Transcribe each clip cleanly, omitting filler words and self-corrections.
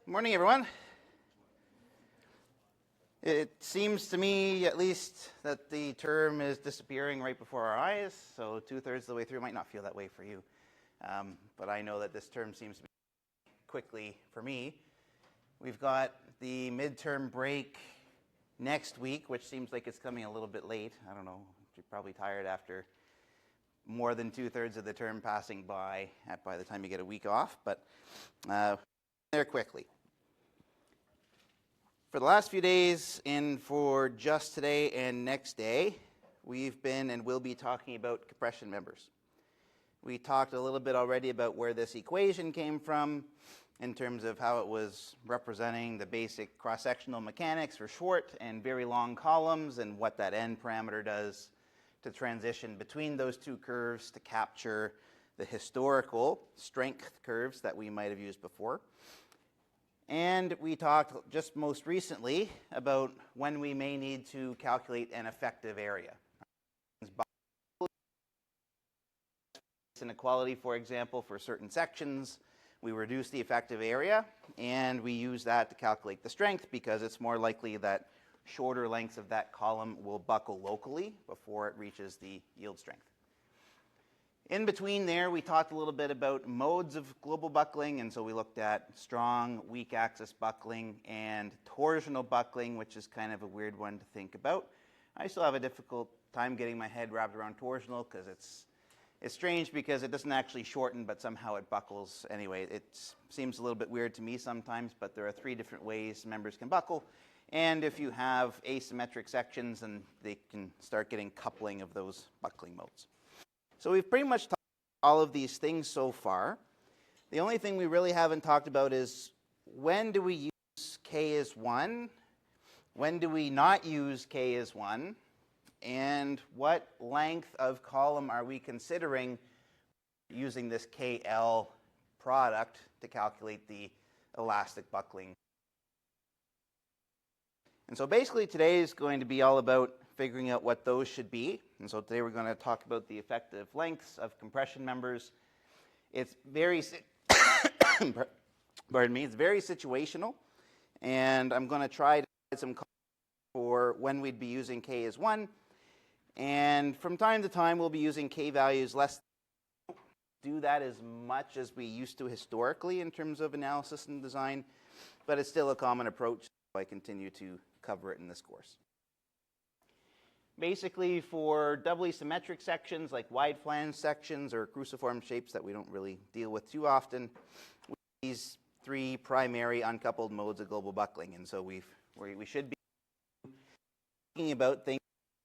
Morning, everyone. It seems to me, at least, that the term is disappearing right before our eyes, so 2/3 of the way through might not feel that way for you. But I know that this term seems to be quickly for me. We've got the midterm break next week, which seems like it's coming a little bit late. I don't know, you're probably tired after more than 2/3 of the term passing by the time you get a week off, but there quickly. For the last few days and for just today and next day, we've been and will be talking about compression members. We talked a little bit already about where this equation came from in terms of how it was representing the basic cross-sectional mechanics for short and very long columns and what that end parameter does to transition between those two curves to capture the historical strength curves that we might have used before. And we talked just most recently about when we may need to calculate an effective area. Inequality, for example, for certain sections, we reduce the effective area, and we use that to calculate the strength because it's more likely that shorter lengths of that column will buckle locally before it reaches the yield strength. In between there, we talked a little bit about modes of global buckling, and so we looked at strong, weak axis buckling and torsional buckling, which is kind of a weird one to think about. I still have a difficult time getting my head wrapped around torsional because it's strange because it doesn't actually shorten, but somehow it buckles anyway. It seems a little bit weird to me sometimes, but there are 3 different ways members can buckle. And if you have asymmetric sections, then they can start getting coupling of those buckling modes. So we've pretty much talked about all of these things so far. The only thing we really haven't talked about is when do we use K as 1? When do we not use K as 1? And what length of column are we considering using this KL product to calculate the elastic buckling? And so basically today is going to be all about figuring out what those should be. And so today we're going to talk about the effective lengths of compression members. It's very, pardon me, it's very situational. And I'm going to try to provide some for when we'd be using K as 1. And from time to time, we'll be using K values less. Do that as much as we used to historically in terms of analysis and design, but it's still a common approach, so I continue to cover it in this course. Basically, for doubly symmetric sections like wide flange sections or cruciform shapes that we don't really deal with too often, these 3 primary uncoupled modes of global buckling. And so we should be thinking about things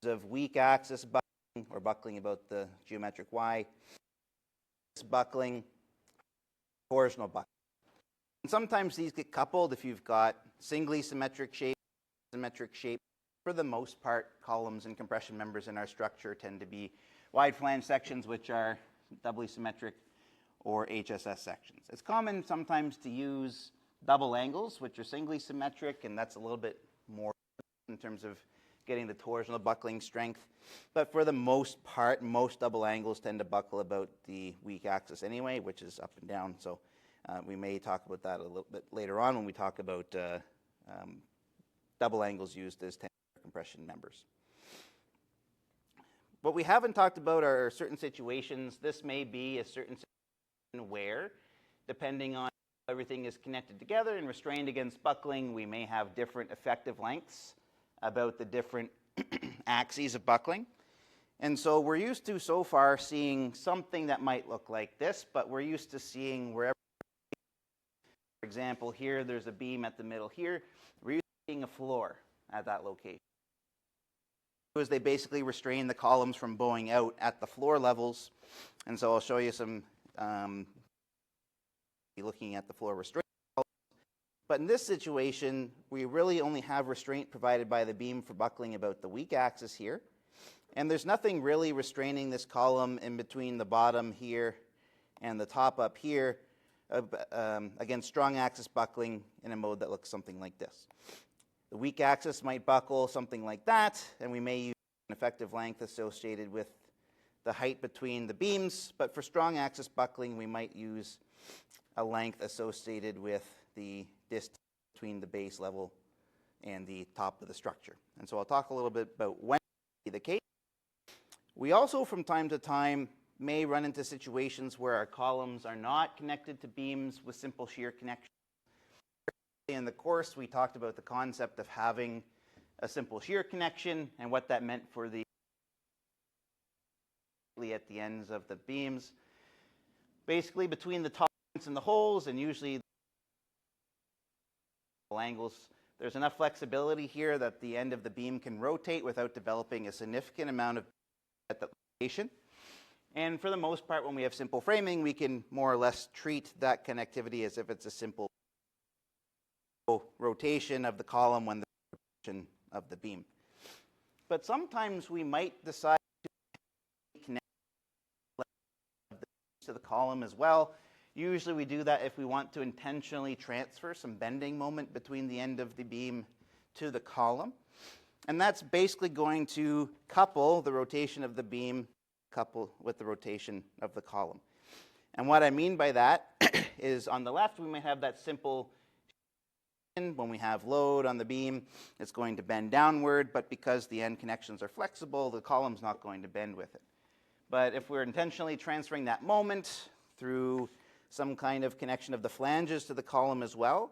of weak axis buckling or buckling about the geometric Y, buckling, torsional buckling. And sometimes these get coupled if you've got singly symmetric shape, symmetric shape. For the most part, columns and compression members in our structure tend to be wide flange sections, which are doubly symmetric, or HSS sections. It's common sometimes to use double angles, which are singly symmetric, and that's a little bit more in terms of getting the torsional buckling strength. But for the most part, most double angles tend to buckle about the weak axis anyway, which is up and down. So we may talk about that a little bit later on when we talk about double angles used as compression members. What we haven't talked about are certain situations. This may be a certain situation where, depending on how everything is connected together and restrained against buckling, we may have different effective lengths about the different axes of buckling. And so we're used to so far seeing something that might look like this, but we're used to seeing wherever, for example, here there's a beam at the middle here, we're used to seeing a floor at that location. Is they basically restrain the columns from bowing out at the floor levels. And so I'll show you some looking at the floor restraint. But in this situation, we really only have restraint provided by the beam for buckling about the weak axis here. And there's nothing really restraining this column in between the bottom here and the top up here against strong axis buckling in a mode that looks something like this. The weak axis might buckle something like that, and we may use an effective length associated with the height between the beams, but for strong axis buckling, we might use a length associated with the distance between the base level and the top of the structure. And so I'll talk a little bit about when that the case. We also, from time to time, may run into situations where our columns are not connected to beams with simple shear connections. In the course, we talked about the concept of having a simple shear connection and what that meant for the at the ends of the beams. Basically, between the top and the holes, and usually angles, there's enough flexibility here that the end of the beam can rotate without developing a significant amount of at the location. And for the most part, when we have simple framing, we can more or less treat that connectivity as if it's a simple rotation of the column when the rotation of the beam. But sometimes we might decide to connect to the column as well. Usually we do that if we want to intentionally transfer some bending moment between the end of the beam to the column. And that's basically going to couple the rotation of the beam with the rotation of the column. And what I mean by that is on the left we might have that simple when we have load on the beam, it's going to bend downward, but because the end connections are flexible, the column's not going to bend with it. But if we're intentionally transferring that moment through some kind of connection of the flanges to the column as well,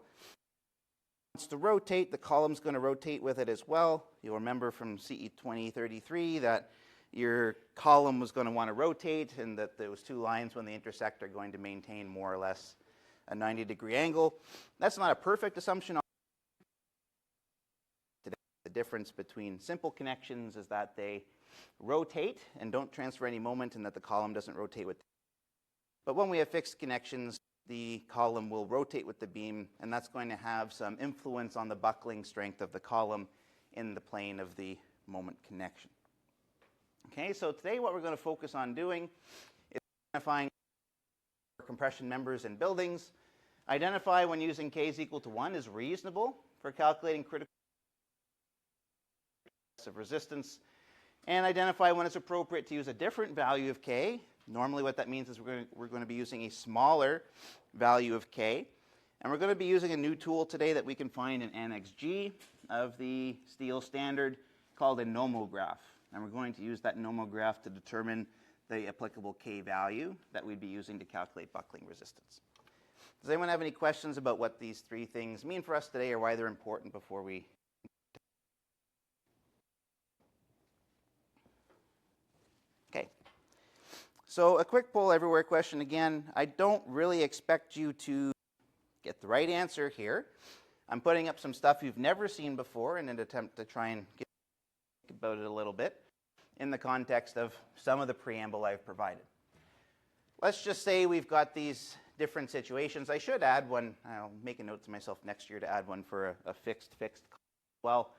wants to rotate, the column's going to rotate with it as well. You'll remember from CE 2033 that your column was going to want to rotate and that those two lines when they intersect are going to maintain more or less a 90-degree angle. That's not a perfect assumption. The difference between simple connections is that they rotate and don't transfer any moment and that the column doesn't rotate with. But when we have fixed connections, the column will rotate with the beam, and that's going to have some influence on the buckling strength of the column in the plane of the moment connection. Okay, so today what we're going to focus on doing is identifying compression members in buildings, identify when using k is equal to 1 is reasonable for calculating critical of resistance, and identify when it's appropriate to use a different value of k. Normally what that means is we're going to be using a smaller value of k, and we're going to be using a new tool today that we can find in Annex G of the steel standard called a nomograph. And we're going to use that nomograph to determine the applicable k value that we'd be using to calculate buckling resistance. Does anyone have any questions about what these three things mean for us today or why they're important before we? Okay. So a quick poll everywhere question again. I don't really expect you to get the right answer here. I'm putting up some stuff you've never seen before in an attempt to try and get about it a little bit in the context of some of the preamble I've provided. Let's just say we've got these different situations. I should add one. I'll make a note to myself next year to add one for a fixed well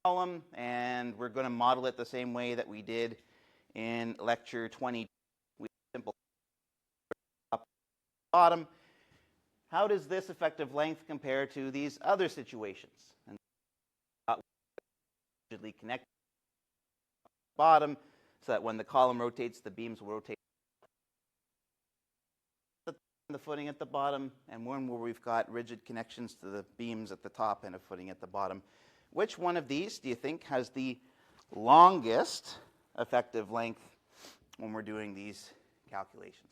column, and we're going to model it the same way that we did in lecture 20. We simple top bottom. How does this effective length compare to these other situations? And rigidly connect bottom so that when the column rotates, the beams will rotate the footing at the bottom, and one where we've got rigid connections to the beams at the top and a footing at the bottom. Which one of these do you think has the longest effective length when we're doing these calculations?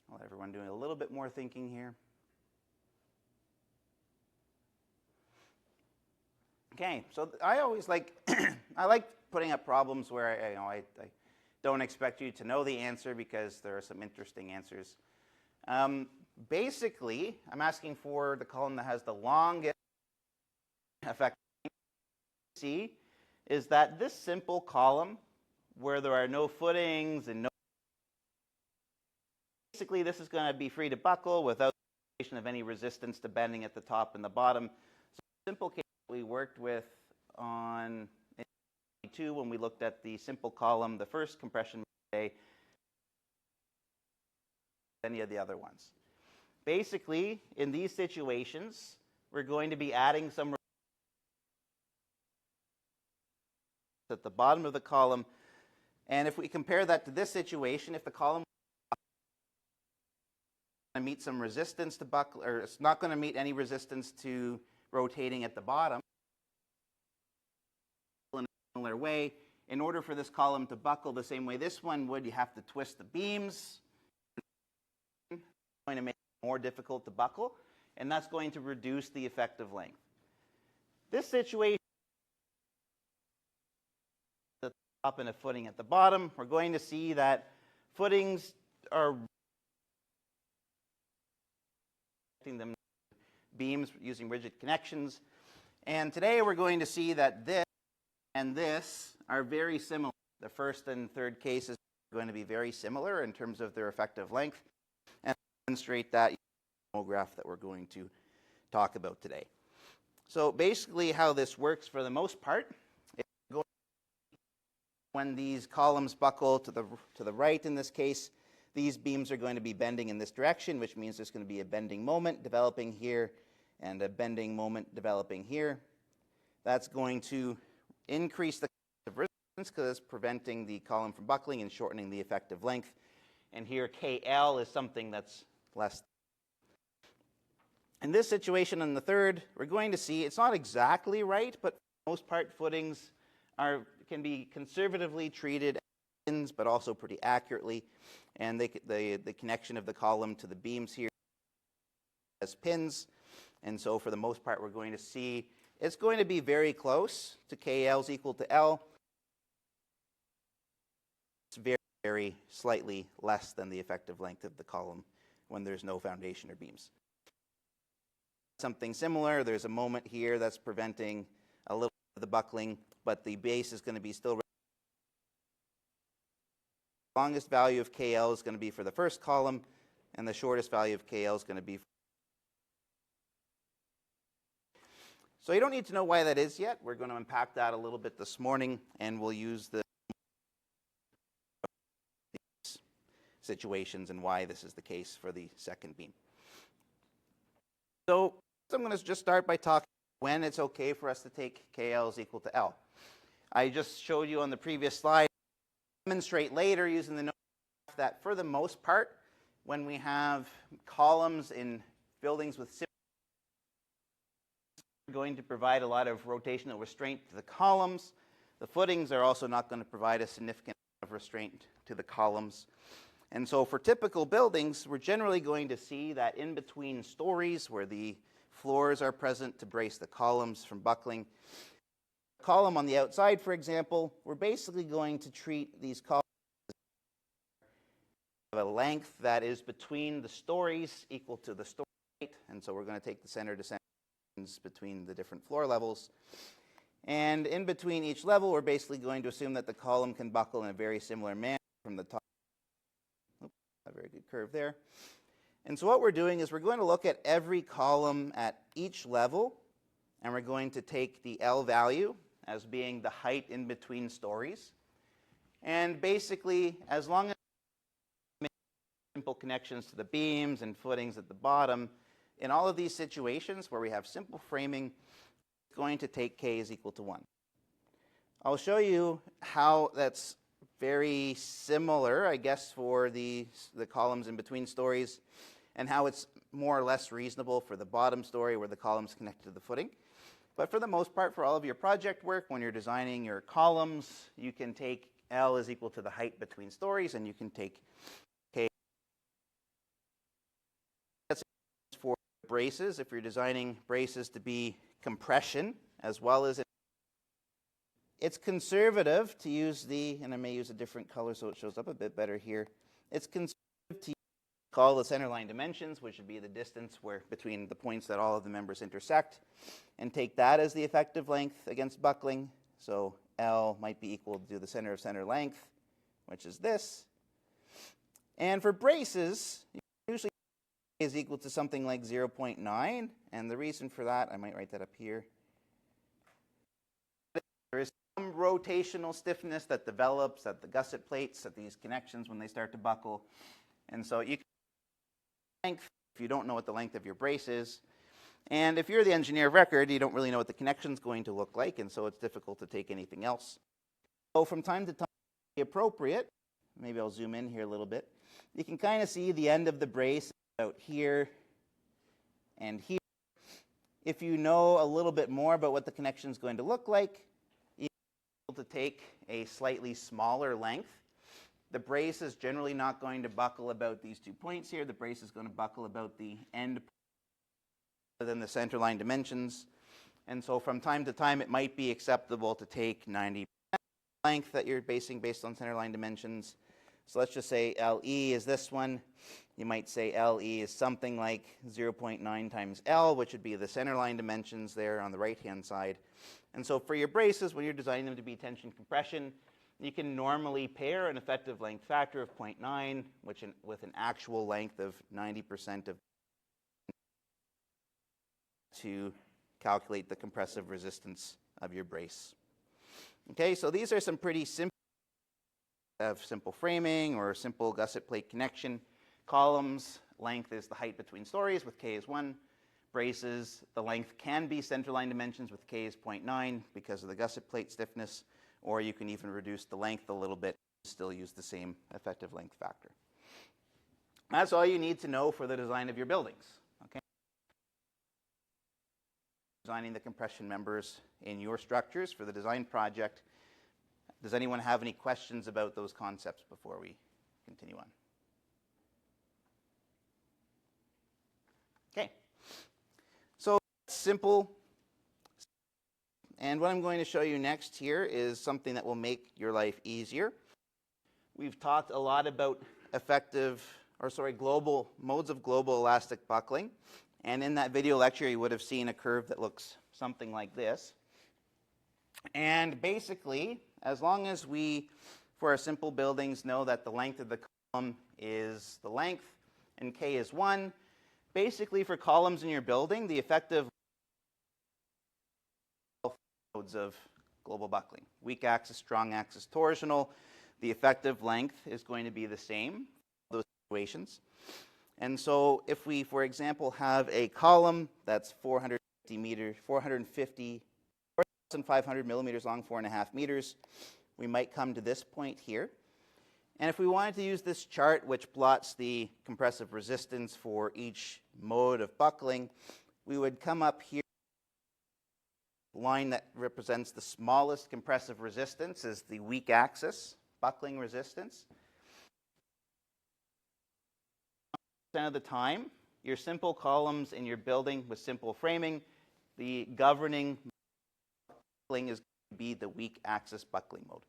Well, everyone doing a little bit more thinking here. Okay, so I always like I like putting up problems where I don't expect you to know the answer because there are some interesting answers. Basically, I'm asking for the column that has the longest effect. See, is that this simple column where there are no footings and no. Basically, this is going to be free to buckle without of any resistance to bending at the top and the bottom. So simple case we worked with on 2 when we looked at the simple column, the first compression day. any of the other ones. Basically, in these situations, we're going to be adding some at the bottom of the column. And if we compare that to this situation, if the column is going to meet some resistance to buckle, or it's not going to meet any resistance to rotating at the bottom, in a similar way, in order for this column to buckle the same way this one would, you have to twist the beams. It's going to make it more difficult to buckle, and that's going to reduce the effective length. This situation, the top and a footing at the bottom, we're going to see that footings are them beams using rigid connections. And today we're going to see that this and this are very similar. The first and third cases are going to be very similar in terms of their effective length, and demonstrate that graph that we're going to talk about today. So basically how this works for the most part, when these columns buckle to the right in this case, these beams are going to be bending in this direction, which means there's going to be a bending moment developing here and a bending moment developing here. That's going to increase the resistance because it's preventing the column from buckling and shortening the effective length. And here KL is something that's less. In this situation in the third, we're going to see it's not exactly right, but for the most part footings can be conservatively treated as pins, but also pretty accurately. And the connection of the column to the beams here as pins. And so for the most part, we're going to see it's going to be very close to KL is equal to L. It's very, very slightly less than the effective length of the column when there's no foundation or beams. Something similar, there's a moment here that's preventing a little bit of the buckling, but the base is going to be still. The longest value of KL is going to be for the first column, and the shortest value of KL is going to be for. So you don't need to know why that is yet. We're going to unpack that a little bit this morning, and we'll use the situations and why this is the case for the second beam. So I'm going to just start by talking when it's okay for us to take KL is equal to L. I just showed you on the previous slide. I'll demonstrate later using the note that for the most part, when we have columns in buildings with symmetry, we're going to provide a lot of rotational restraint to the columns. The footings are also not going to provide a significant amount of restraint to the columns. And so for typical buildings, we're generally going to see that in between stories where the floors are present to brace the columns from buckling. The column on the outside, for example, we're basically going to treat these columns of a length that is between the stories equal to the story height. And so we're going to take the center to center between the different floor levels. And in between each level, we're basically going to assume that the column can buckle in a very similar manner from the top. Oops, a very good curve there. And so what we're doing is we're going to look at every column at each level, and we're going to take the L value as being the height in between stories. And basically, as long as we make simple connections to the beams and footings at the bottom, in all of these situations where we have simple framing, it's going to take K is equal to 1. I'll show you how that's very similar, I guess, for the columns in between stories, and how it's more or less reasonable for the bottom story where the columns connect to the footing. But for the most part, for all of your project work, when you're designing your columns, you can take L is equal to the height between stories, and you can take K. That's for braces. If you're designing braces to be compression as well as it's conservative to use and I may use a different color so it shows up a bit better here. It's conservative to call the centerline dimensions, which would be the distance between the points that all of the members intersect, and take that as the effective length against buckling. So L might be equal to the center of center length, which is this. And for braces, usually is equal to something like 0.9, and the reason for that, I might write that up here. There is some rotational stiffness that develops at the gusset plates, at these connections when they start to buckle. And so you can length, if you don't know what the length of your brace is. And if you're the engineer of record, you don't really know what the connection's going to look like, and so it's difficult to take anything else. So from time to time, the appropriate, maybe I'll zoom in here a little bit, you can kind of see the end of the brace out here and here. If you know a little bit more about what the connection is going to look like, you're able to take a slightly smaller length. The brace is generally not going to buckle about these 2 points here. The brace is going to buckle about the end than the centerline dimensions. And so from time to time, it might be acceptable to take 90% length that you're basing based on centerline dimensions. So let's just say LE is this one. You might say LE is something like 0.9 times L, which would be the centerline dimensions there on the right-hand side. And so for your braces, when you're designing them to be tension compression, you can normally pair an effective length factor of 0.9, with an actual length of 90% of to calculate the compressive resistance of your brace. Okay, so these are some pretty simple framing or simple gusset plate connection. Columns, length is the height between stories with K is 1. Braces, the length can be centerline dimensions with K is 0.9 because of the gusset plate stiffness, or you can even reduce the length a little bit and still use the same effective length factor. That's all you need to know for the design of your buildings. Okay? Designing the compression members in your structures for the design project. Does anyone have any questions about those concepts before we continue on? Okay. So simple. And what I'm going to show you next here is something that will make your life easier. We've talked a lot about global modes of global elastic buckling. And in that video lecture, you would have seen a curve that looks something like this. And basically, as long as we, for our simple buildings, know that the length of the column is the length and K is 1, basically for columns in your building, the effective modes of global buckling. Weak axis, strong axis, torsional. The effective length is going to be the same for those situations. And so if we, for example, have a column that's 4,500 millimeters long, 4.5 meters, we might come to this point here. And if we wanted to use this chart, which plots the compressive resistance for each mode of buckling, we would come up here. The line that represents the smallest compressive resistance is the weak axis buckling resistance. Of the time, your simple columns in your building with simple framing, the governing buckling is going to be the weak axis buckling mode.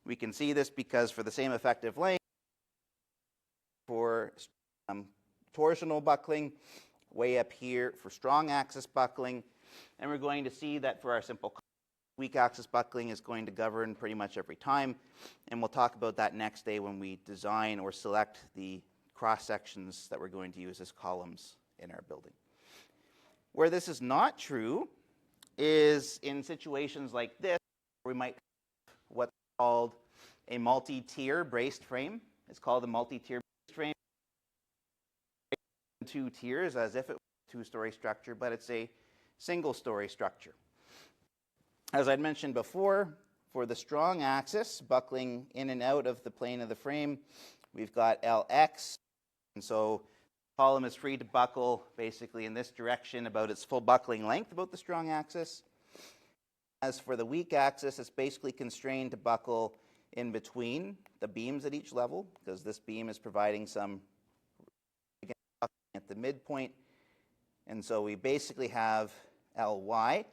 We can see this because for the same effective length, for torsional buckling, way up here for strong axis buckling, and we're going to see that for our simple weak axis buckling is going to govern pretty much every time, and we'll talk about that next day when we design or select the cross sections that we're going to use as columns in our building. Where this is not true is in situations like this, where we might have what's called a multi-tier braced frame. It's called a multi-tier braced frame. 2 tiers as if it was a 2-story structure, but it's a single-story structure. As I'd mentioned before, for the strong axis, buckling in and out of the plane of the frame, we've got LX. And so the column is free to buckle basically in this direction about its full buckling length about the strong axis. As for the weak axis, it's basically constrained to buckle in between the beams at each level, because this beam is providing some at the midpoint. And so we basically have Ly.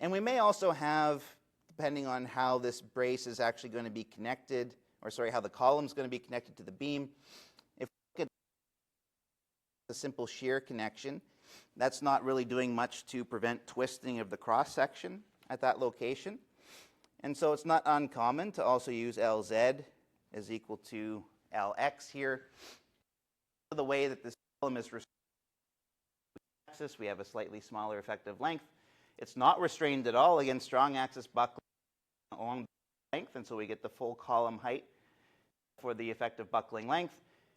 And we may also have, depending on how this brace is actually going to be connected, how the column is going to be connected to the beam, if we look at the simple shear connection, that's not really doing much to prevent twisting of the cross section at that location. And so it's not uncommon to also use Lz is equal to Lx here. The way that this column is restrained, we have a slightly smaller effective length. It's not restrained at all against strong axis buckling along the length, and so we get the full column height for the effective buckling length.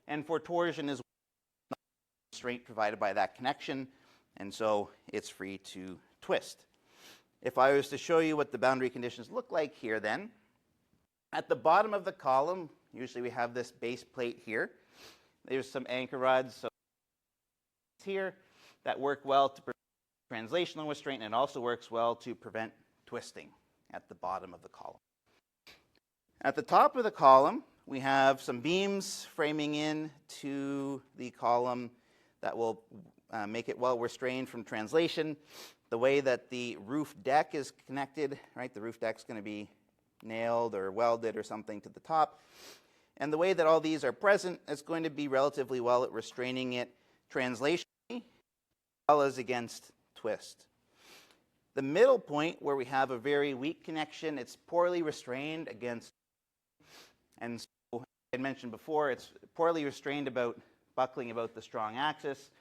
And for torsion as well, restraint provided by that connection, and so it's free to twist. If I was to show you what the boundary conditions look like here then, at the bottom of the column, usually we have this base plate here. There's some anchor rods so here that work well to prevent translational restraint, and it also works well to prevent twisting at the bottom of the column. At the top of the column, we have some beams framing in to the column that will make it well restrained from translation. The way that the roof deck is connected, right? The roof deck's going to be nailed or welded or something to the top. And the way that all these are present is going to be relatively well at restraining it translationally as well as against twist. The middle point where we have a very weak connection, it's poorly restrained against, and so I mentioned before, it's poorly restrained about buckling about the strong axis.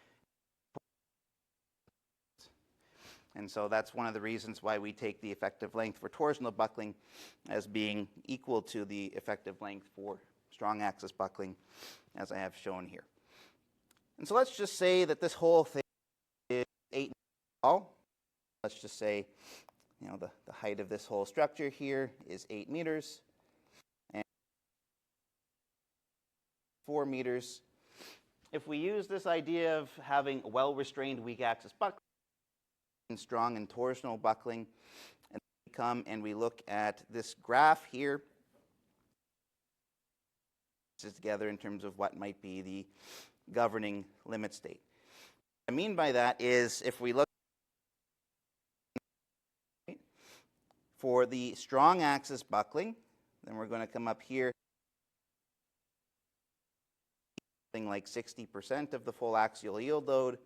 And so that's one of the reasons why we take the effective length for torsional buckling as being equal to the effective length for strong axis buckling, as I have shown here. And so let's just say that this whole thing is 8 meters tall. Let's just say, you know, the height of this whole structure here is 8 meters and 4 meters. If we use this idea of having well-restrained weak axis buckling, strong and torsional buckling, and we come and we look at this graph here, this is together in terms of what might be the governing limit state. What I mean by that is if we look for the strong axis buckling, then we're going to come up here something like 60% of the full axial yield load,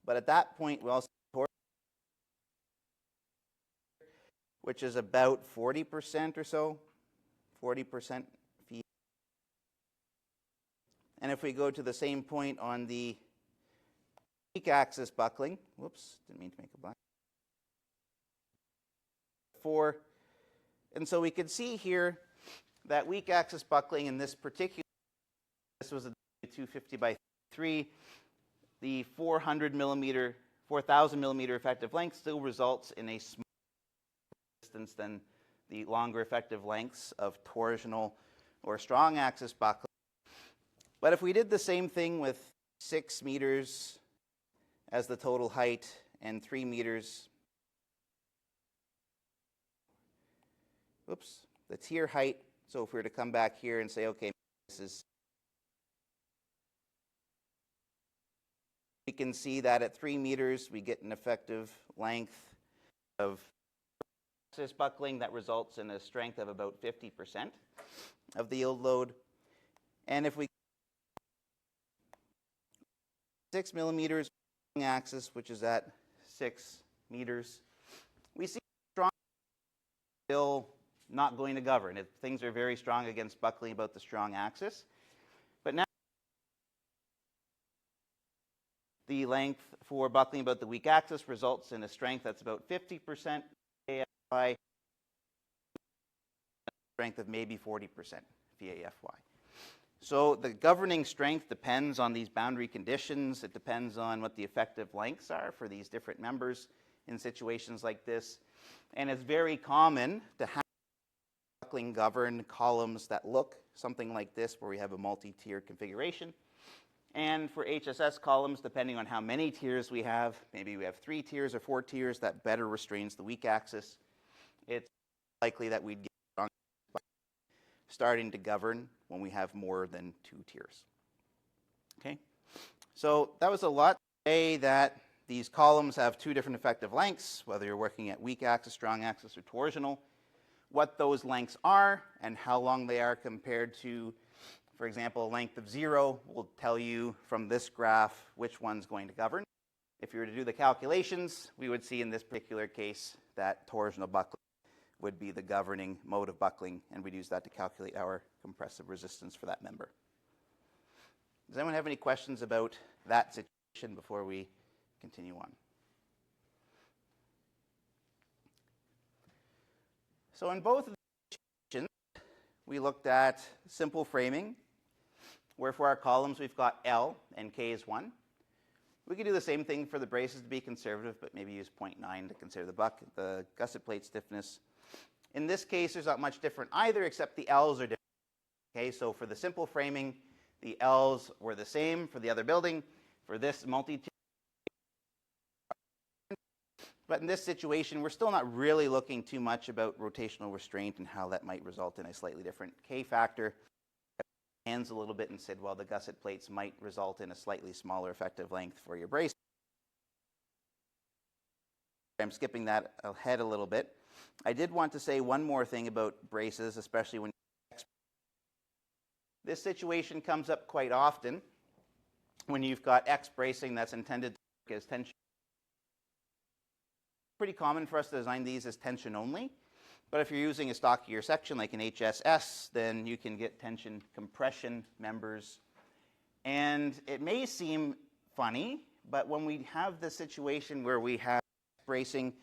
but at that point we also which is about 40% or so, 40% feed. And if we go to the same point on the weak axis buckling, whoops, didn't mean to make a black. And so we can see here that weak axis buckling in this particular, this was a 250 by 3, the 400 millimeter, 4,000 millimeter effective length still results in a smaller distance than the longer effective lengths of torsional or strong axis buckling. But if we did the same thing with 6 meters as the total height and 3 meters, the tier height, so if we were to come back here and say, okay, this is, we can see that at 3 meters we get an effective length of axis buckling that results in a strength of about 50% of the yield load. And if we 6 millimeters axis, which is at 6 meters, we see strong still not going to govern. Things are very strong against buckling about the strong axis. But now the length for buckling about the weak axis results in a strength that's about 50% VAFY, strength of maybe 40% VAFY. So the governing strength depends on these boundary conditions. It depends on what the effective lengths are for these different members in situations like this. And it's very common to have buckling govern columns that look something like this, where we have a multi-tiered configuration. And for HSS columns, depending on how many tiers we have, maybe we have 3 tiers or 4 tiers, that better restrains the weak axis. It's likely that we'd get strong starting to govern when we have more than 2 tiers. Okay, so that was a lot to say that these columns have 2 different effective lengths, whether you're working at weak axis, strong axis, or torsional. What those lengths are and how long they are compared to, for example, a length of 0 will tell you from this graph which one's going to govern. If you were to do the calculations, we would see in this particular case that torsional buckling would be the governing mode of buckling, and we'd use that to calculate our compressive resistance for that member. Does anyone have any questions about that situation before we continue on? So in both of these situations, we looked at simple framing, where for our columns we've got L and K is 1. We could do the same thing for the braces to be conservative, but maybe use 0.9 to consider the gusset plate stiffness. In this case, there's not much different either, except the L's are different. Okay, so for the simple framing, the L's were the same for the other building. For this but in this situation, we're still not really looking too much about rotational restraint and how that might result in a slightly different K factor. Hands a little bit and said, well, the gusset plates might result in a slightly smaller effective length for your brace. I'm skipping that ahead a little bit. I did want to say one more thing about braces, especially when this situation comes up quite often when you've got X bracing that's intended to work as tension. Pretty common for us to design these as tension only. But if you're using a stockier section like an HSS, then you can get tension compression members. And it may seem funny, but when we have the situation where we have bracing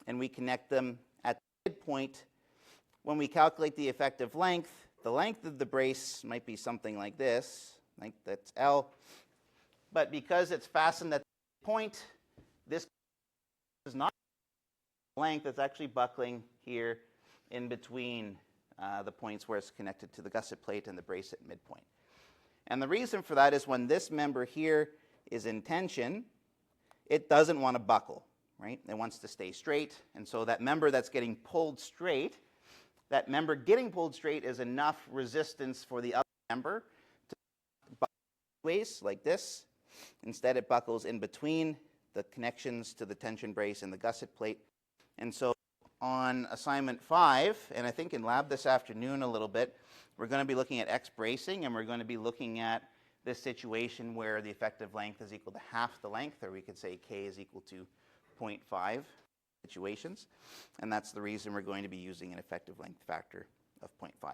and we connect them at the midpoint, when we calculate the effective length, the length of the brace might be something like this, like that's L. But because it's fastened at the point, this is not length, it's actually buckling here in between the points where it's connected to the gusset plate and the brace at midpoint. And the reason for that is when this member here is in tension, it doesn't want to buckle, right? It wants to stay straight. And so that member that's getting pulled straight, that member getting pulled straight is enough resistance for the other member to buckle ways like this. Instead, it buckles in between the connections to the tension brace and the gusset plate. And so on assignment 5, and I think in lab this afternoon a little bit, we're going to be looking at X bracing, and we're going to be looking at this situation where the effective length is equal to half the length, or we could say K is equal to 0.5 situations. And that's the reason we're going to be using an effective length factor of 0.5.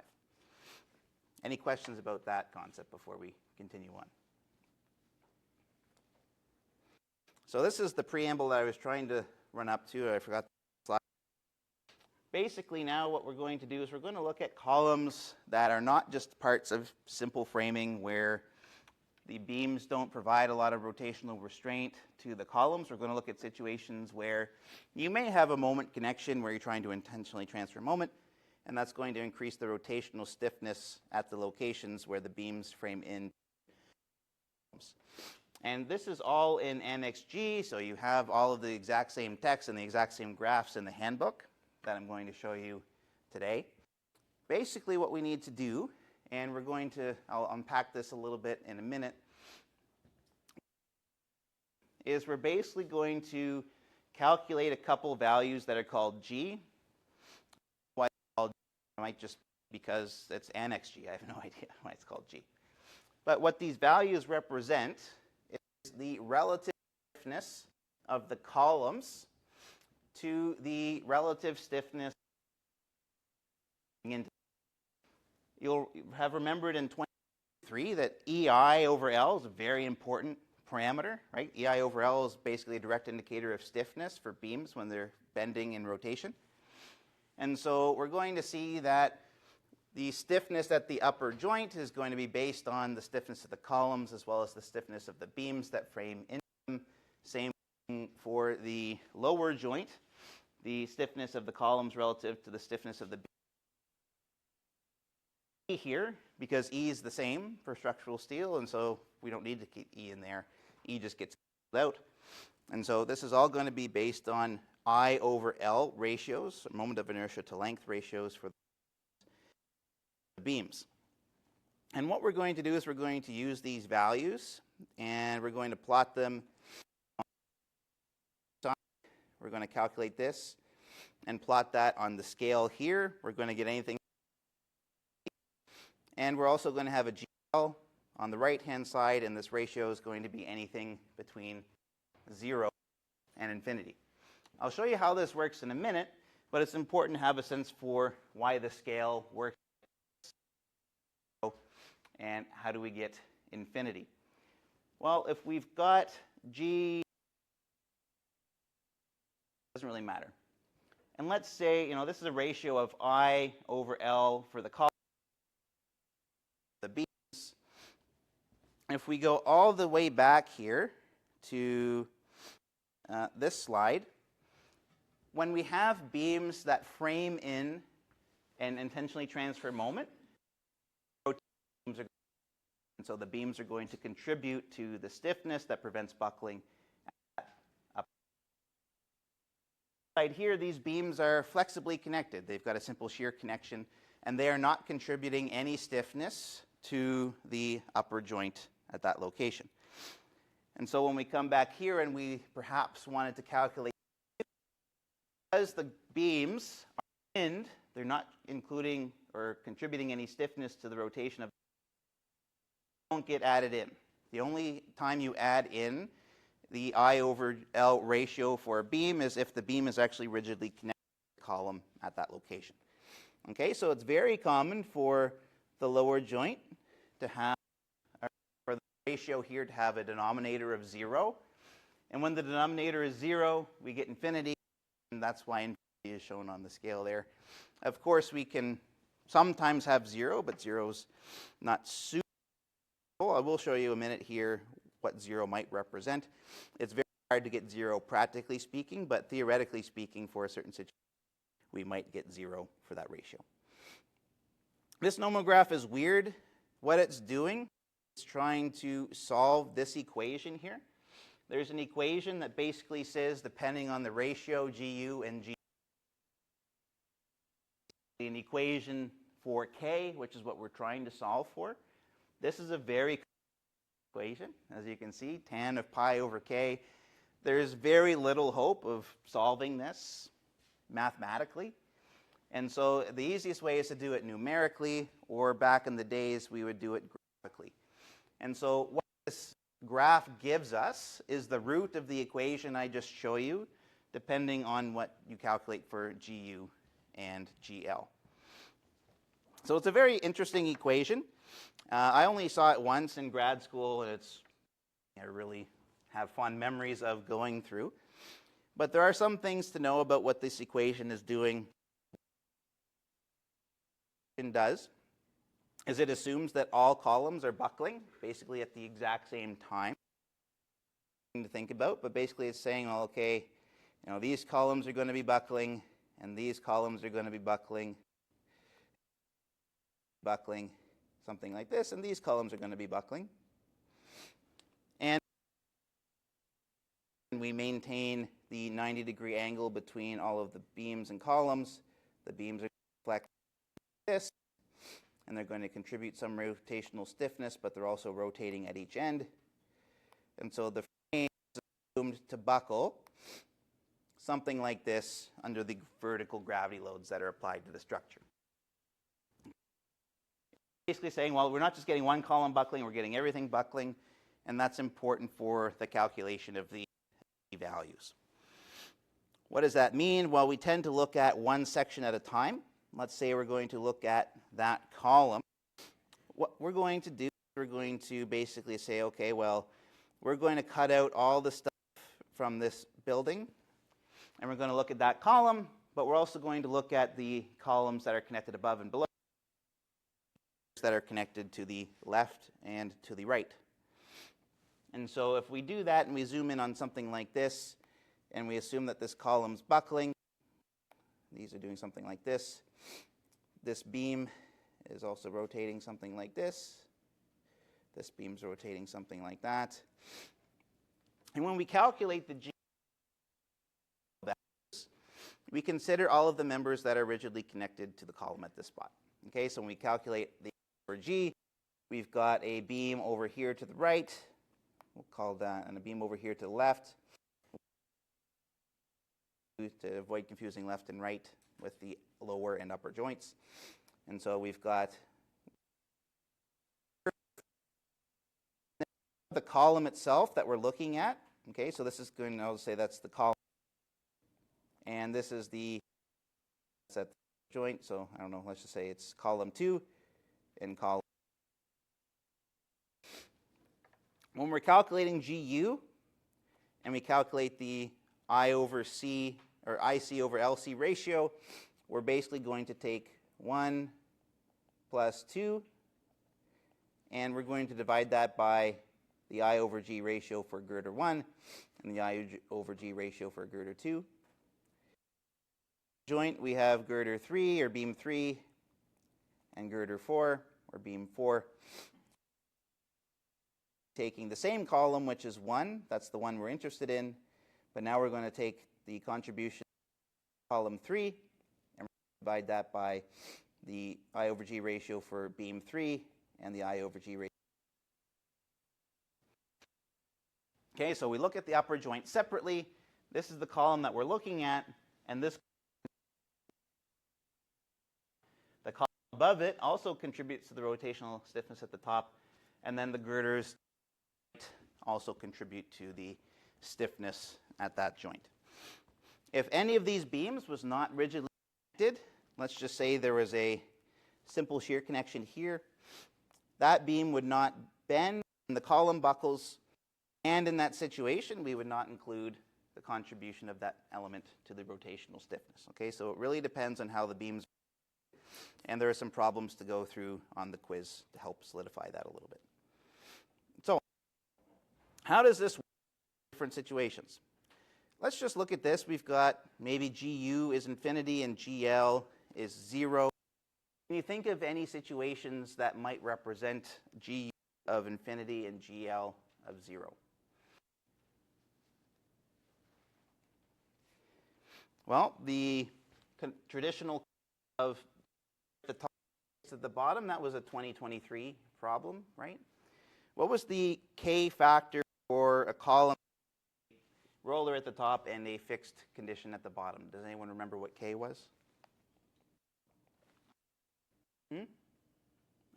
Any questions about that concept before we continue on? So this is the preamble that I was trying to run up to. I forgot. Basically now what we're going to do is we're going to look at columns that are not just parts of simple framing where the beams don't provide a lot of rotational restraint to the columns. We're going to look at situations where you may have a moment connection where you're trying to intentionally transfer moment, and that's going to increase the rotational stiffness at the locations where the beams frame in. And this is all in Annex G, so you have all of the exact same text and the exact same graphs in the handbook that I'm going to show you today. Basically what we need to do, and I'll unpack this a little bit in a minute, is we're basically going to calculate a couple values that are called G. Why it's called G? Might just because it's Annex G. I have no idea why it's called G. But what these values represent is the relative stiffness of the columns to the relative stiffness. You'll have remembered in 23 that EI over L is a very important parameter, right? EI over L is basically a direct indicator of stiffness for beams when they're bending in rotation. And so we're going to see that the stiffness at the upper joint is going to be based on the stiffness of the columns as well as the stiffness of the beams that frame into them. Same thing for the lower joint. The stiffness of the columns relative to the stiffness of the E here, because E is the same for structural steel, and so we don't need to keep E in there. E just gets out. And so this is all going to be based on I over L ratios, moment of inertia to length ratios for the beams. And what we're going to do is we're going to use these values, and we're going to plot them. We're going to calculate this and plot that on the scale here. We're going to get anything. And we're also going to have a GL on the right-hand side, and this ratio is going to be anything between 0 and infinity. I'll show you how this works in a minute, but it's important to have a sense for why the scale works and how do we get infinity. Well, if we've got G, doesn't really matter. And let's say, this is a ratio of I over L for the column, the beams. If we go all the way back here to this slide, when we have beams that frame in an intentionally transfer moment, and so the beams are going to contribute to the stiffness that prevents buckling. Right here, these beams are flexibly connected. They've got a simple shear connection, and they are not contributing any stiffness to the upper joint at that location. And so when we come back here and we perhaps wanted to calculate, because the beams are pinned, they're not including or contributing any stiffness to the rotation of, don't get added in. The only time you add in the I over L ratio for a beam is if the beam is actually rigidly connected to the column at that location. Okay, so it's very common for the lower joint to have, for the ratio here to have a denominator of 0. And when the denominator is 0, we get infinity, and that's why infinity is shown on the scale there. Of course, we can sometimes have 0, but 0 is not super. I will show you a minute here what 0 might represent. It's very hard to get 0 practically speaking, but theoretically speaking, for a certain situation, we might get 0 for that ratio. This nomograph is weird. What it's doing is trying to solve this equation here. There's an equation that basically says, depending on the ratio, GU and G, an equation for K, which is what we're trying to solve for. This is a very equation, as you can see, tan of pi over k. There's very little hope of solving this mathematically. And so the easiest way is to do it numerically, or back in the days we would do it graphically. And so what this graph gives us is the root of the equation I just showed you, depending on what you calculate for GU and GL. So it's a very interesting equation. I only saw it once in grad school, and I really have fond memories of going through. But there are some things to know about what this equation is doing. It does is it assumes that all columns are buckling, basically at the exact same time. To think about, but basically it's saying, well, okay, these columns are going to be buckling, and these columns are going to be buckling, something like this, and these columns are going to be buckling. And we maintain the 90-degree angle between all of the beams and columns. The beams are flex this, and they're going to contribute some rotational stiffness, but they're also rotating at each end. And so the frame is assumed to buckle something like this under the vertical gravity loads that are applied to the structure. Basically saying, well, we're not just getting one column buckling, we're getting everything buckling, and that's important for the calculation of the values. What does that mean? Well, we tend to look at one section at a time. Let's say we're going to look at that column. What we're going to do is we're going to basically say, okay, well, we're going to cut out all the stuff from this building, and we're going to look at that column, but we're also going to look at the columns that are connected above and below, that are connected to the left and to the right. And so if we do that and we zoom in on something like this, and we assume that this column's buckling, these are doing something like this. This beam is also rotating something like this. This beam's rotating something like that. And when we calculate the G values, we consider all of the members that are rigidly connected to the column at this spot. Okay, so when we calculate the for G, we've got a beam over here to the right, we'll call that, and a beam over here to the left, to avoid confusing left and right with the lower and upper joints. And so we've got the column itself that we're looking at. Okay, so this is going to say that's the column, and this is the set joint. So I don't know, let's just say it's column 2 and column. When we're calculating GU and we calculate the I over C or IC over LC ratio, we're basically going to take 1 plus 2, and we're going to divide that by the I over G ratio for girder 1 and the I over G ratio for girder 2. Joint, we have girder 3 or beam 3 and girder 4 or beam 4. Taking the same column, which is 1, that's the one we're interested in, but now we're going to take the contribution of column 3 and divide that by the I over G ratio for beam 3 and the I over G ratio. Okay, so we look at the upper joint separately. This is the column that we're looking at, and this the column above it also contributes to the rotational stiffness at the top, and then the girders also contribute to the stiffness at that joint. If any of these beams was not rigidly connected, let's just say there was a simple shear connection here, that beam would not bend and the column buckles, and in that situation we would not include the contribution of that element to the rotational stiffness. Okay, so it really depends on how the beams, and there are some problems to go through on the quiz to help solidify that a little bit. So how does this work in different situations? Let's just look at this. We've got maybe GU is infinity and GL is 0. Can you think of any situations that might represent GU of infinity and GL of 0? Well, the traditional of the top at the bottom, that was a 2023 problem, right? What was the K factor for a column, roller at the top, and a fixed condition at the bottom? Does anyone remember what K was?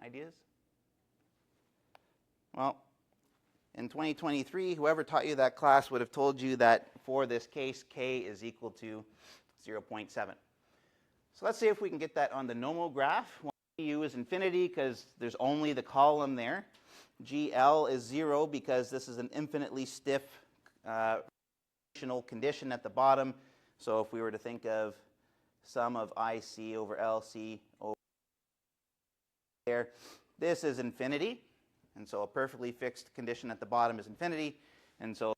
Ideas? Well, in 2023, whoever taught you that class would have told you that for this case, K is equal to 0.7. So let's see if we can get that on the nomograph. Well, GU is infinity because there's only the column there. GL is 0 because this is an infinitely stiff rotational condition at the bottom. So if we were to think of sum of IC over LC over there, this is infinity. And so a perfectly fixed condition at the bottom is infinity. And so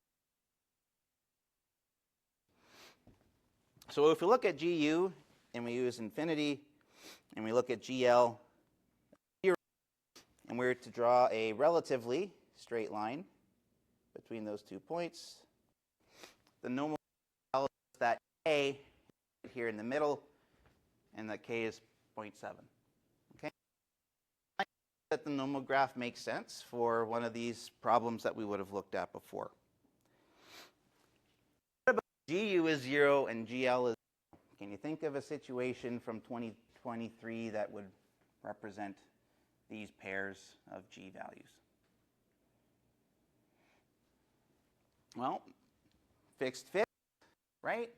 if we look at GU and we use infinity, and we look at GL 0, and we're to draw a relatively straight line between those 2 points, the nomograph tells us that K is here in the middle, and that K is 0.7. Okay? That the nomograph makes sense for one of these problems that we would have looked at before. What about GU is 0 and GL is 0? Can you think of a situation from 2023 that would represent these pairs of G values? Well, fixed fit, right?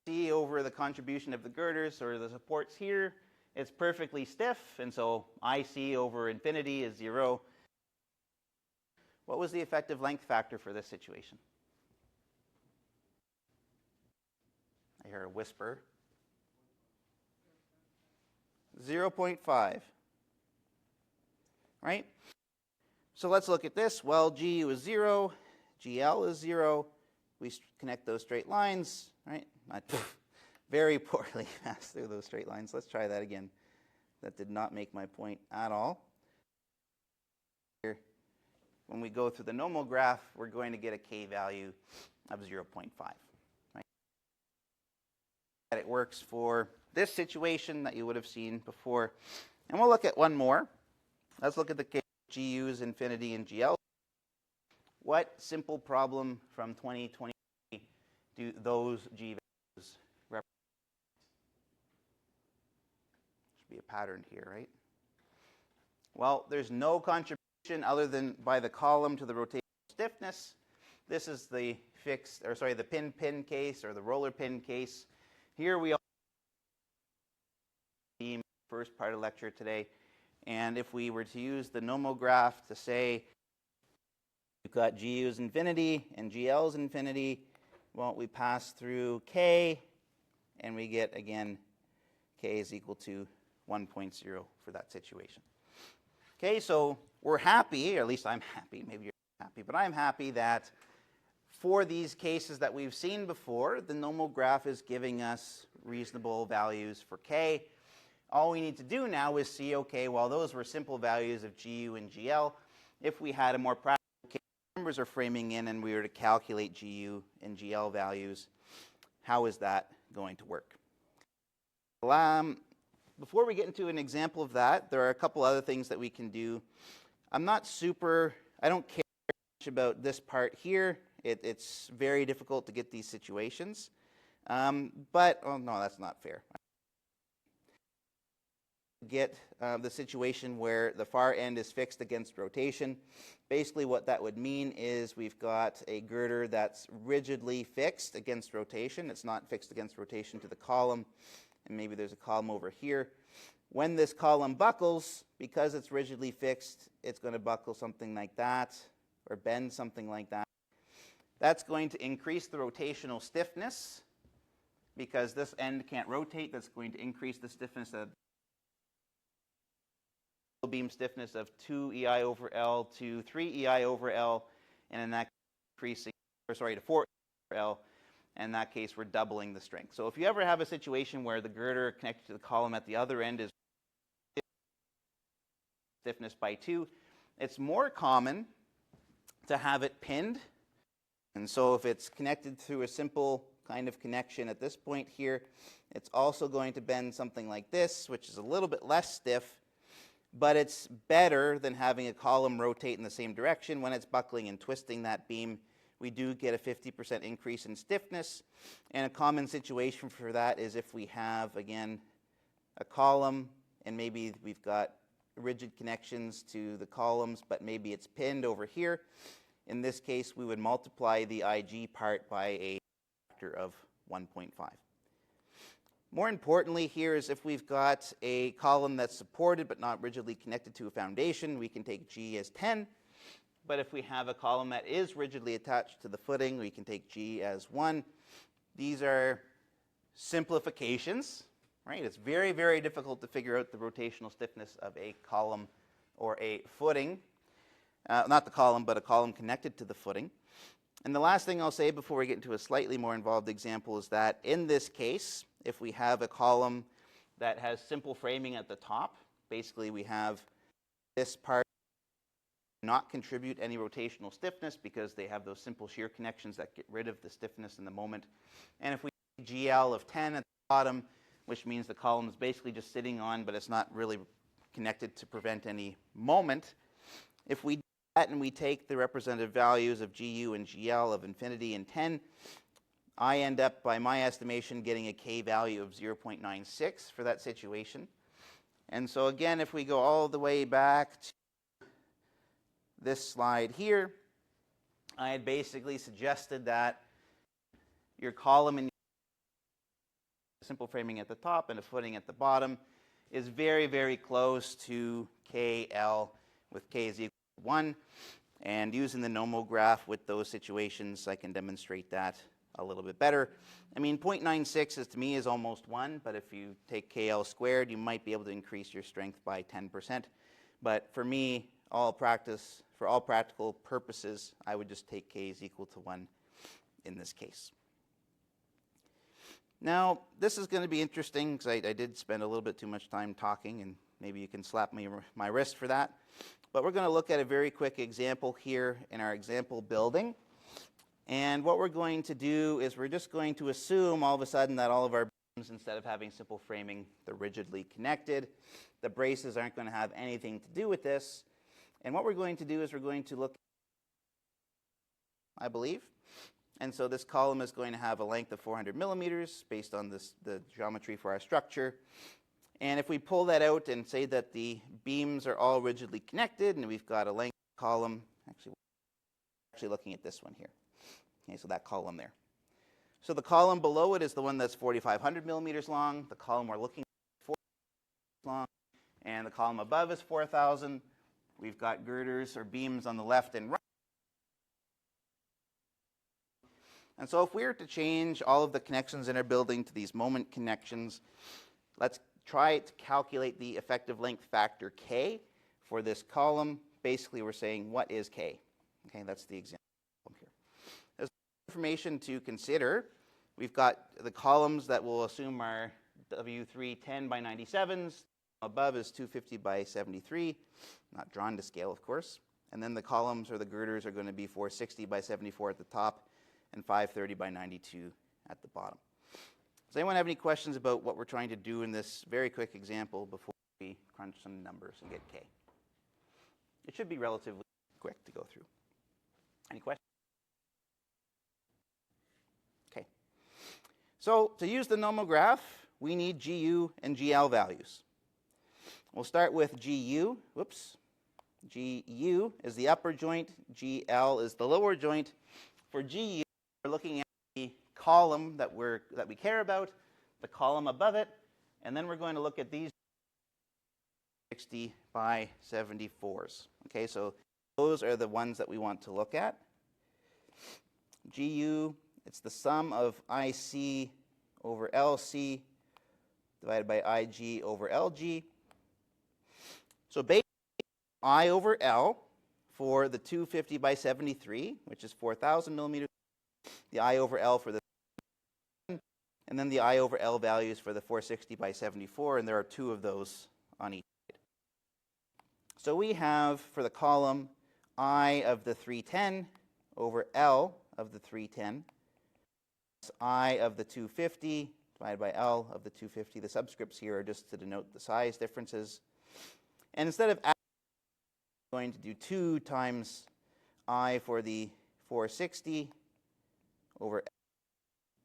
C over the contribution of the girders or the supports here, it's perfectly stiff, and so IC over infinity is 0. What was the effective length factor for this situation? I hear a whisper. 0.5. Right? So let's look at this. Well, GU is 0, GL is 0. We connect those straight lines, right? Not very poorly passed through those straight lines. Let's try that again. That did not make my point at all. Here, when we go through the nomograph, we're going to get a K value of 0.5. Right? It works for this situation that you would have seen before. And we'll look at one more. Let's look at the case of GU's infinity and GL. What simple problem from 2020 do those G values represent? Should be a pattern here, right? Well, there's no contribution other than by the column to the rotational stiffness. This is the the pin-pin case or the roller pin case. Here we are in the first part of the lecture today. And if we were to use the nomograph to say we've got GU's infinity and GL's infinity, well, we pass through K, and we get, again, K is equal to 1.0 for that situation. Okay, so we're happy, or at least I'm happy, maybe you're not happy, but I'm happy that for these cases that we've seen before, the nomograph is giving us reasonable values for K. All we need to do now is see, okay, well, those were simple values of GU and GL. If we had a more practical case, numbers are framing in and we were to calculate GU and GL values, how is that going to work? Before we get into an example of that, there are a couple other things that we can do. I don't care much about this part here. It's very difficult to get these situations. But, oh no, that's not fair. Get the situation where the far end is fixed against rotation. Basically what that would mean is we've got a girder that's rigidly fixed against rotation. It's not fixed against rotation to the column, and maybe there's a column over here. When this column buckles, because it's rigidly fixed, it's going to buckle something like that, or bend something like that. That's going to increase the rotational stiffness. Because this end can't rotate, that's going to increase the stiffness of beam stiffness of 2 EI over L to 3 EI over L, and in that case, to 4 over L. And in that case, we're doubling the strength. So if you ever have a situation where the girder connected to the column at the other end is stiffness by 2, it's more common to have it pinned. And so if it's connected through a simple kind of connection at this point here, it's also going to bend something like this, which is a little bit less stiff, but it's better than having a column rotate in the same direction. When it's buckling and twisting that beam, we do get a 50% increase in stiffness. And a common situation for that is if we have, again, a column and maybe we've got rigid connections to the columns, but maybe it's pinned over here. In this case, we would multiply the IG part by a factor of 1.5. More importantly here is if we've got a column that's supported but not rigidly connected to a foundation, we can take G as 10. But if we have a column that is rigidly attached to the footing, we can take G as 1. These are simplifications, right? It's very, very difficult to figure out the rotational stiffness of a column or a footing. Not the column, but a column connected to the footing. And the last thing I'll say before we get into a slightly more involved example is that in this case, if we have a column that has simple framing at the top, basically we have this part not contribute any rotational stiffness because they have those simple shear connections that get rid of the stiffness in the moment. And if we have GL of 10 at the bottom, which means the column is basically just sitting on, but it's not really connected to prevent any moment. If we do that and we take the representative values of GU and GL of infinity and 10, I end up, by my estimation, getting a K value of 0.96 for that situation. And so again, if we go all the way back to this slide here, I had basically suggested that your column and simple framing at the top and a footing at the bottom is very, very close to KL with K is equal to 1. And using the nomograph with those situations, I can demonstrate that a little bit better. I mean, 0.96 is, to me, is almost 1, but if you take KL squared, you might be able to increase your strength by 10%. But for me, for all practical purposes, I would just take K is equal to 1 in this case. Now, this is going to be interesting because I did spend a little bit too much time talking, and maybe you can slap my wrist for that. But we're going to look at a very quick example here in our example building. And what we're going to do is we're just going to assume all of a sudden that all of our beams, instead of having simple framing, they're rigidly connected. The braces aren't going to have anything to do with this. And what we're going to do is we're going to look, I believe. And so this column is going to have a length of 400 millimeters based on the geometry for our structure. And if we pull that out and say that the beams are all rigidly connected and we've got a length column, actually looking at this one here. Okay, so that column there. So the column below it is the one that's 4,500 millimeters long. The column we're looking at is 4,000 long. And the column above is 4,000. We've got girders or beams on the left and right. And so if we were to change all of the connections in our building to these moment connections, let's try to calculate the effective length factor K for this column, basically we're saying what is K? Okay, that's the example here. There's information to consider. We've got the columns that we'll assume are W310 by 97s. Above is 250 by 73, not drawn to scale, of course. And then the columns or the girders are going to be 460 by 74 at the top and 530 by 92 at the bottom. Does anyone have any questions about what we're trying to do in this very quick example before we crunch some numbers and get K? It should be relatively quick to go through. Any questions? Okay. So to use the nomograph, we need GU and GL values. We'll start with GU. Whoops. GU is the upper joint. GL is the lower joint. For GU, we're looking at the column that we care about, the column above it, and then we're going to look at these 60 by 74s. Okay, so those are the ones that we want to look at. GU, it's the sum of IC over LC divided by IG over LG. So basically, I over L for the 250 by 73, which is 4,000 millimeters, the I over L for the, and then the I over L values for the 460 by 74, and there are two of those on each side. So we have, for the column, I of the 310 over L of the 310, I of the 250 divided by L of the 250. The subscripts here are just to denote the size differences. And instead of going to do 2 times I for the 460 over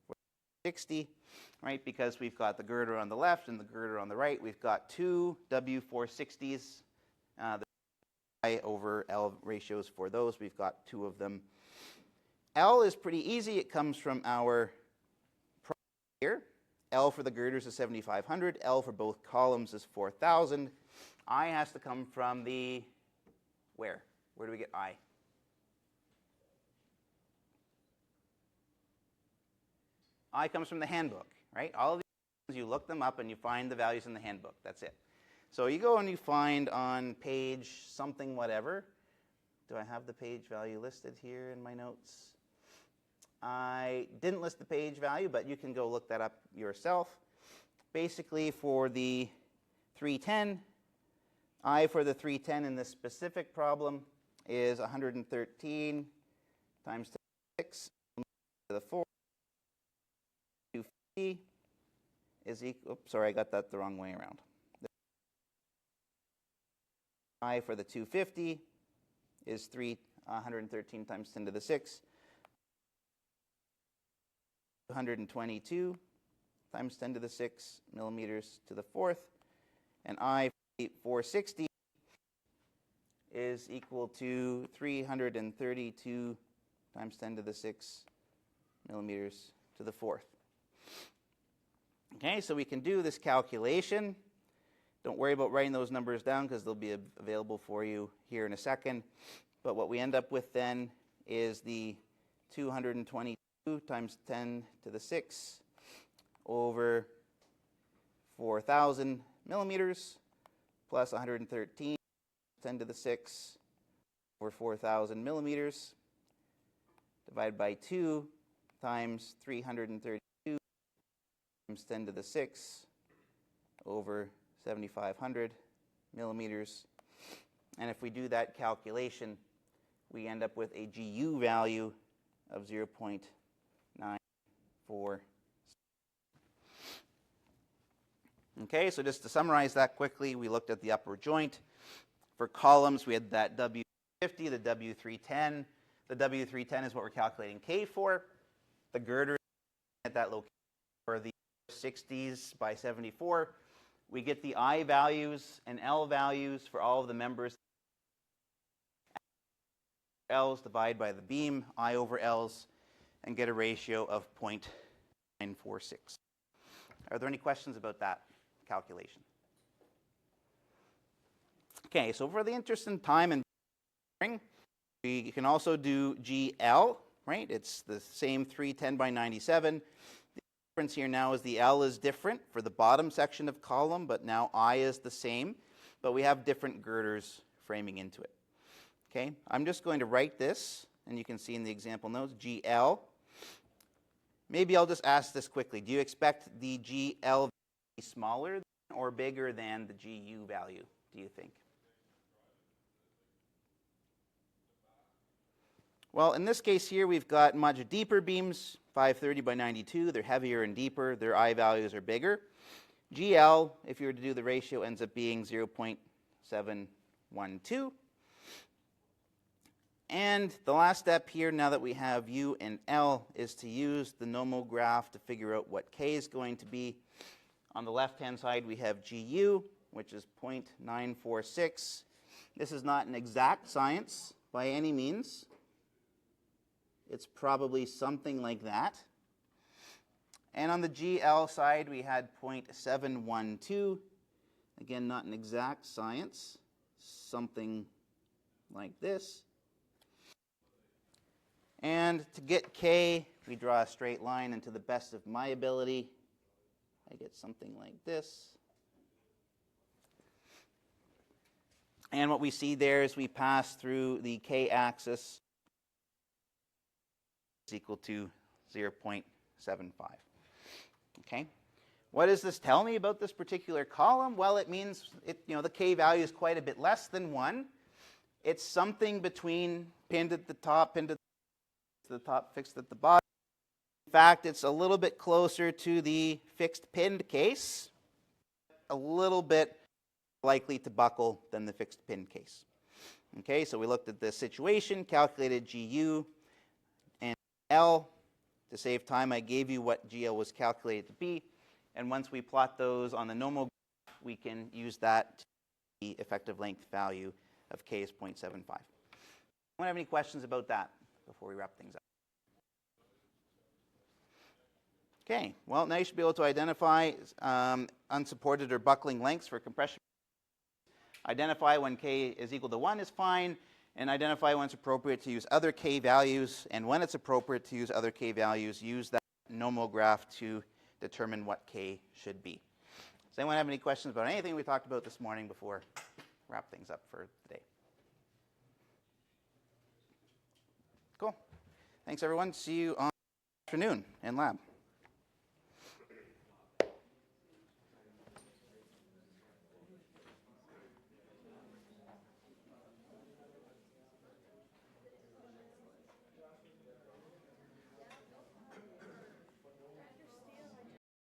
460, right? Because we've got the girder on the left and the girder on the right. We've got 2 W460s. The I over L ratios for those, we've got 2 of them. L is pretty easy. It comes from our problem here. L for the girders is 7,500. L for both columns is 4,000. I has to come from the where? Where do we get I? I comes from the handbook, right? All of these, you look them up and you find the values in the handbook. That's it. So you go and you find on page something whatever. Do I have the page value listed here in my notes? I didn't list the page value, but you can go look that up yourself. Basically, for the 310, I for the 310 in this specific problem is 113 times 6 to the 4. 250 is equal, oops, sorry, I got that the wrong way around. I for the 250 is 113 times 10 to the 6. 222 times 10 to the 6 millimeters to the 4th. And I 460 is equal to 332 times 10 to the 6 millimeters to the 4th. Okay, so we can do this calculation. Don't worry about writing those numbers down because they'll be available for you here in a second. But what we end up with then is the 222 times 10 to the 6 over 4,000 millimeters plus 113 10 to the 6 over 4,000 millimeters divided by 2 times 332 times 10 to the 6 over 7,500 millimeters. And if we do that calculation, we end up with a GU value of 0.946. Okay, so just to summarize that quickly, we looked at the upper joint. For columns, we had that W50, the W310. The W310 is what we're calculating K for. The girder at that location for the 60s by 74. We get the I values and L values for all of the members. L's divide by the beam, I over L's, and get a ratio of 0.946. Are there any questions about that calculation? Okay, so for the interest in time and we can also do GL, right? It's the same 310 by 97. The difference here now is the L is different for the bottom section of column, but now I is the same. But we have different girders framing into it. Okay, I'm just going to write this, and you can see in the example notes, GL. Maybe I'll just ask this quickly. Do you expect the GL to be smaller or bigger than the GU value, do you think? Well, in this case here, we've got much deeper beams, 530 by 92. They're heavier and deeper. Their I values are bigger. GL, if you were to do the ratio, ends up being 0.712. And the last step here, now that we have U and L, is to use the nomograph to figure out what K is going to be. On the left-hand side, we have GU, which is 0.946. This is not an exact science by any means. It's probably something like that. And on the GL side, we had 0.712. Again, not an exact science. Something like this. And to get K, we draw a straight line, and to the best of my ability, I get something like this. And what we see there is we pass through the K axis is equal to 0.75. Okay. What does this tell me about this particular column? Well, it means the K value is quite a bit less than 1. It's something between pinned at the top, pinned at the top, fixed at the bottom. In fact, it's a little bit closer to the fixed pinned case, a little bit likely to buckle than the fixed pinned case. Okay, so we looked at the situation, calculated GU and L. To save time, I gave you what GL was calculated to be, and once we plot those on the nomograph, we can use that to the effective length value of K is 0.75. Anyone have any questions about that before we wrap things up? Okay, well, now you should be able to identify unsupported or buckling lengths for compression. Identify when K is equal to 1 is fine, and identify when it's appropriate to use other K values, and when it's appropriate to use other K values, use that nomograph to determine what K should be. Does anyone have any questions about anything we talked about this morning before we wrap things up for today? Cool. Thanks, everyone. See you on afternoon in lab.